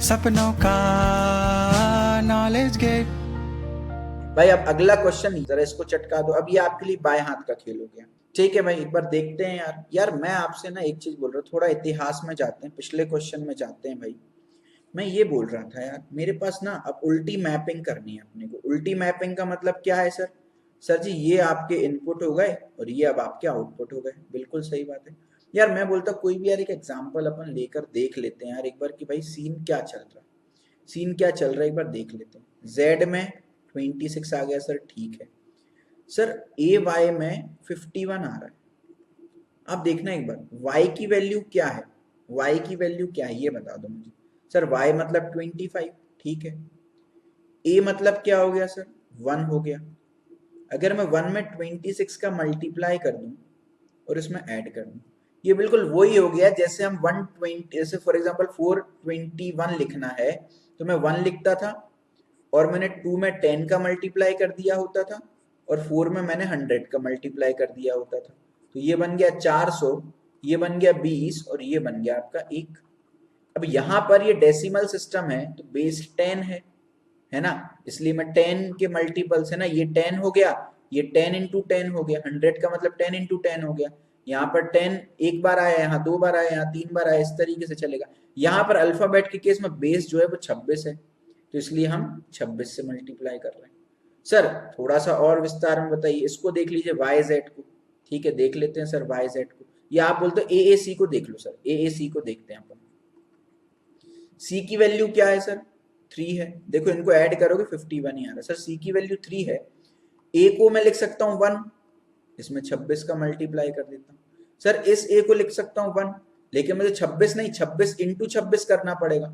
सपनों का knowledge gate. भाई अब अगला क्वेश्चन जरा इसको चटका दो। अब ये आपके लिए बाएं हाथ का खेल हो गया। ठीक है भाई, एक बार देखते हैं यार। यार मैं आपसे ना एक चीज बोल रहा हूँ, थोड़ा इतिहास में जाते हैं, पिछले क्वेश्चन में जाते हैं भाई। मैं ये बोल रहा था यार, मेरे पास ना अब उल्टी मैपिंग करनी है अपने को। उल्टी मैपिंग का मतलब क्या है सर? सर जी ये आपके इनपुट हो गए और ये अब आपके आउटपुट हो गए। बिल्कुल सही बात है यार। मैं बोलता कोई भी यार एक एग्जांपल अपन लेकर देख लेते हैं यार एक बार कि भाई सीन क्या चल रहा है। सीन क्या चल रहा है एक बार देख लेते हैं। जेड में 26 आ गया सर, ठीक है सर। ए वाई में 51 आ रहा है। अब देखना एक बार y की वैल्यू क्या है। y की वैल्यू क्या है ये बता दो मुझे। सर y मतलब 25, ठीक है। a मतलब क्या हो गया सर? 1 हो गया। अगर मैं 1 में 26 का मल्टीप्लाई कर दूं और इसमें ऐड कर दूं, ये बिल्कुल वही हो गया जैसे हम 120, जैसे फॉर एग्जांपल 421 लिखना है तो मैं 1 लिखता था और मैंने 2 में 10 का मल्टीप्लाई कर दिया होता था और 4 में मैंने 100 का मल्टीप्लाई कर दिया होता था। तो ये बन गया 400, ये बन गया 20 और ये बन गया आपका 1। अब यहां पर ये डेसिमल सिस्टम है तो बेस 10 है ना। इसलिए मैं 10 के मल्टीपल से ना, ये 10 हो गया, ये 10 इंटू 10 हो गया, 100 का मतलब 10 इंटू 10 हो गया। यहाँ पर 10 एक बार आया, यहाँ 2 बार आया, यहाँ 3 बार आया, इस तरीके से चलेगा। यहाँ पर अल्फाबेट के केस में बेस जो है वो 26 है, तो इसलिए हम 26 से मल्टीप्लाई कर रहे हैं। सर थोड़ा सा और विस्तार में बताइए, इसको देख लीजिए वाई जेड को। ठीक है देख लेते हैं सर वाई जेड को। या आप बोलते ए ए सी को देख लो सर, ए ए सी को देखते हैं अपन। सी की वैल्यू क्या है सर? 3 है। देखो इनको ऐड करोगे 51 ही आ रहा है सर। सी की वैल्यू 3 है। ए को मैं लिख सकता हूँ 1, इसमें 26 का मल्टीप्लाई कर देता हूँ। सर इस ए को लिख सकता हूँ 1, लेकिन मुझे 26 नहीं 26 इंटू 26 करना पड़ेगा,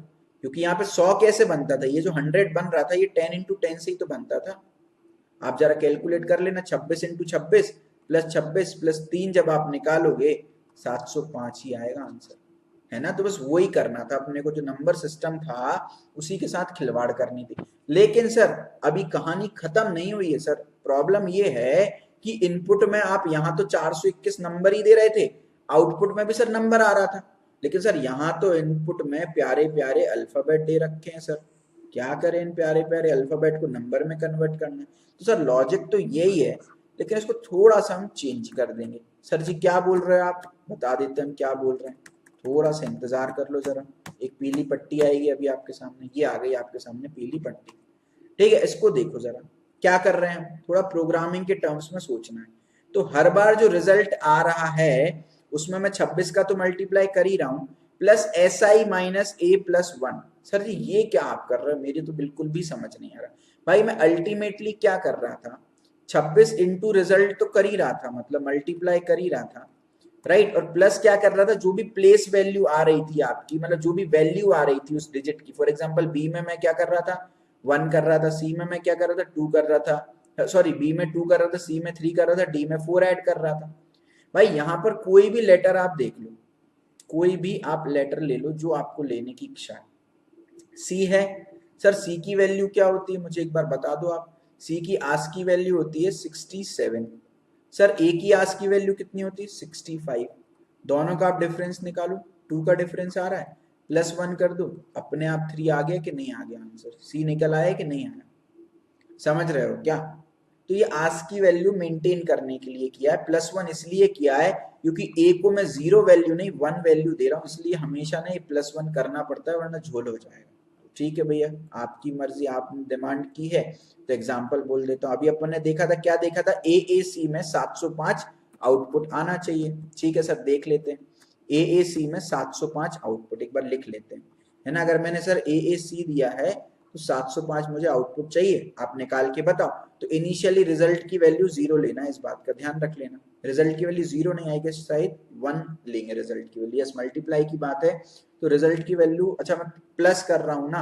क्योंकि यहाँ पे 100 कैसे बनता था? ये जो 100 बन रहा था ये 10 इंटू 10 से ही तो बनता था। आप जरा कैलकुलेट कर लेना, 26 इंटू 26 प्लस 26 प्लस 3 जब आप निकालोगे 705 ही आएगा आंसर, है ना। तो बस वही करना था अपने को, जो नंबर सिस्टम था उसी के साथ खिलवाड़ करनी थी। लेकिन सर अभी कहानी खत्म नहीं हुई है सर। प्रॉब्लम ये है कि इनपुट में आप यहाँ तो 421 नंबर ही दे रहे थे, आउटपुट में भी सर नंबर आ रहा था, लेकिन सर यहाँ तो इनपुट में प्यारे प्यारे अल्फाबेट दे रखे हैं सर। क्या करें इन प्यारे प्यारे अल्फाबेट को नंबर में कन्वर्ट करना है। तो सर लॉजिक तो यही है, लेकिन इसको थोड़ा सा हम चेंज कर देंगे। सर जी क्या बोल रहे हो आप? बता देते हम क्या बोल रहे हैं। थोड़ा सा इंतजार कर लो जरा। एक पीली पट्टी आएगी अभी आपके सामने, ये आ गई आपके सामने पीली पट्टी। ठीक है इसको देखो जरा क्या कर रहे हैं। थोड़ा प्रोग्रामिंग के टर्म्स में सोचना है। तो हर बार जो रिजल्ट आ रहा है उसमें मैं 26 का तो मल्टीप्लाई कर ही रहा हूं, plus S I minus A plus 1। Sir ji ये क्या आप कर रहे हो? मेरी तो बिल्कुल भी समझ नहीं आ रहा भाई। मैं अल्टीमेटली क्या कर रहा था, 26 इंटू रिजल्ट तो कर ही रहा था, मतलब मल्टीप्लाई कर ही रहा था, राइट। और प्लस क्या कर रहा था, जो भी प्लेस वैल्यू आ रही थी आपकी, मतलब जो भी वैल्यू आ रही थी उस डिजिट की। फॉर एग्जांपल बी में मैं क्या कर रहा था, 1 कर रहा था। सी में मैं क्या कर रहा था, 2 कर रहा था। सॉरी बी में 2 कर रहा था, सी में 3 कर रहा था, डी में 4 ऐड कर रहा था। भाई यहाँ पर कोई भी लेटर आप देख लो, कोई भी आप लेटर ले लो जो आपको लेने की इच्छा है। सी है सर, सी की वैल्यू क्या होती है मुझे एक बार बता दो आप। सी की आस की वैल्यू होती है 67। सर ए की आस की वैल्यू कितनी होती है? 65। दोनों का आप डिफरेंस निकालो, 2 का डिफरेंस आ रहा है, प्लस 1 कर दो, अपने आप 3 आ गया कि नहीं आ गया आंसर? सी निकल आया कि नहीं आया? समझ रहे हो क्या? तो ये आस्क की वैल्यू मेंटेन करने के लिए किया है। प्लस 1 इसलिए किया है क्योंकि ए को मैं 0 वैल्यू नहीं 1 वैल्यू दे रहा हूं, इसलिए हमेशा ना ये प्लस 1 करना पड़ता है वरना झोल हो जाएगा। ठीक है भैया आपकी मर्जी, आपने डिमांड की है तो एग्जाम्पल बोल देता हूँ। अभी अपन ने देखा था, क्या देखा था, AAC में 705 आउटपुट आना चाहिए। ठीक है सर देख लेते हैं, AAC में 705 आउटपुट एक बार लिख लेते हैं, है ना। अगर मैंने सर AAC दिया है तो 705 मुझे आउटपुट चाहिए, आप निकाल के बताओ। तो इनिशियली रिजल्ट की वैल्यू 0 लेना है, इस बात का ध्यान रख लेना। रिजल्ट की वैल्यू 0 नहीं आएगी, शायद 1 लेंगे रिजल्ट की वैल्यू। यस मल्टीप्लाई की बात है तो रिजल्ट की वैल्यू, अच्छा मैं प्लस कर रहा हूं ना,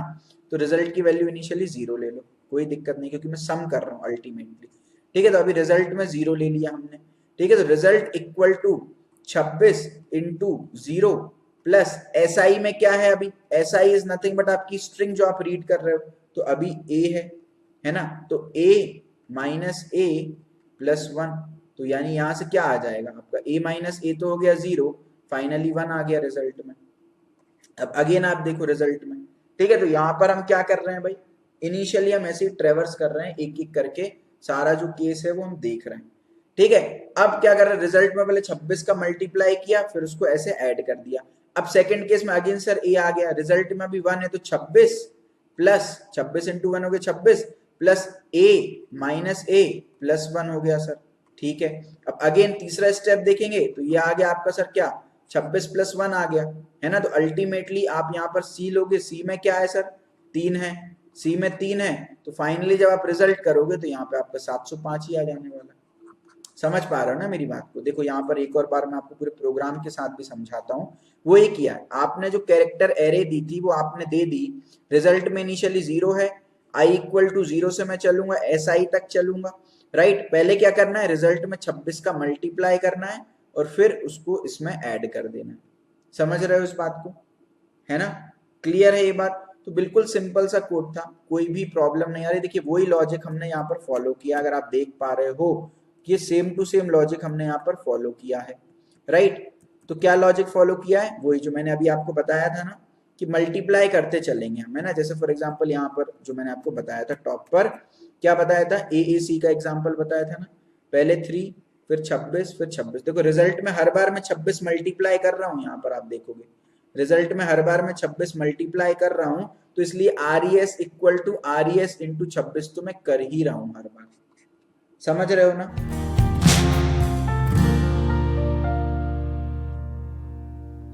तो रिजल्ट की वैल्यू इनिशियली 0 ले लो, कोई दिक्कत नहीं, क्योंकि मैं सम कर रहा हूँ अल्टीमेटली। ठीक है तो अभी रिजल्ट में 0 ले लिया हमने। ठीक है तो result equal to 26 into 0 plus S I में क्या है, अभी S I is nothing but आपकी स्ट्रिंग जो आप रीड कर रहे हो, तो अभी ए है ना। तो ए माइनस ए प्लस 1, तो यानी यहां से क्या आ जाएगा आपका, ए माइनस ए तो हो गया 0, फाइनली 1 आ गया रिजल्ट में। अब अगेन आप देखो रिजल्ट में ठीक है, तो यहाँ पर हम क्या कर रहे हैं भाई, इनिशियली हम ऐसे ही ट्रेवर्स कर रहे हैं, एक एक करके सारा जो केस है वो हम देख रहे हैं। ठीक है, अब क्या कर रहे हैं, रिजल्ट में पहले 26 का मल्टीप्लाई किया, फिर उसको ऐसे ऐड कर दिया। अब सेकंड केस में अगेन सर ए आ गया, रिजल्ट में अभी 1 है तो 26 प्लस 26 इंटू 1 हो गया 26 plus A minus A plus 1 हो गया सर। ठीक है, अब अगेन तीसरा स्टेप देखेंगे तो ये आ गया आपका सर क्या, 26 प्लस 1 आ गया, है ना। तो अल्टीमेटली आप यहाँ पर सी लोगे, सी में क्या है सर 3 है, सी में 3 है, तो फाइनली जब आप रिजल्ट करोगे तो यहाँ पे आपका 705 ही आ जाने वाला है। समझ पा रहे हो ना मेरी बात को। देखो यहाँ पर एक और बार मैं आपको पूरे प्रोग्राम के साथ भी समझाता हूँ। वो ये किया है, आपने जो कैरेक्टर एरे दी थी वो आपने दे दी, रिजल्ट में इनिशियली 0 है, आई इक्वल टू 0 से मैं चलूंगा एस आई तक चलूंगा, राइट। पहले क्या करना है, रिजल्ट में 26 का मल्टीप्लाई करना है और फिर उसको इसमें ऐड कर देना है। समझ रहे हो इस बात को, है ना, क्लियर है ये बात। तो बिल्कुल सिंपल सा कोड था, कोई भी प्रॉब्लम नहीं आ रही। देखिए वही लॉजिक हमने यहाँ पर फॉलो किया, अगर आप देख पा रहे हो कि ये सेम टू सेम लॉजिक हमने यहाँ पर फॉलो किया है, राइट। तो क्या लॉजिक फॉलो किया है, वही जो मैंने अभी आपको बताया था ना कि मल्टीप्लाई करते चलेंगे हम, है ना। जैसे फॉर एग्जांपल यहाँ पर जो मैंने आपको बताया था टॉप पर, क्या बताया था, AAC का एग्जांपल बताया था ना, पहले 3 फिर 26 फिर 26। देखो रिजल्ट में हर बार मैं 26 मल्टीप्लाई कर रहा हूँ, यहाँ पर आप देखोगे रिजल्ट में हर बार मैं 26 मल्टीप्लाई कर रहा हूँ, तो इसलिए RES equal to RES into 26 तो मैं कर ही रहा हूँ हर बार। समझ रहे हो ना।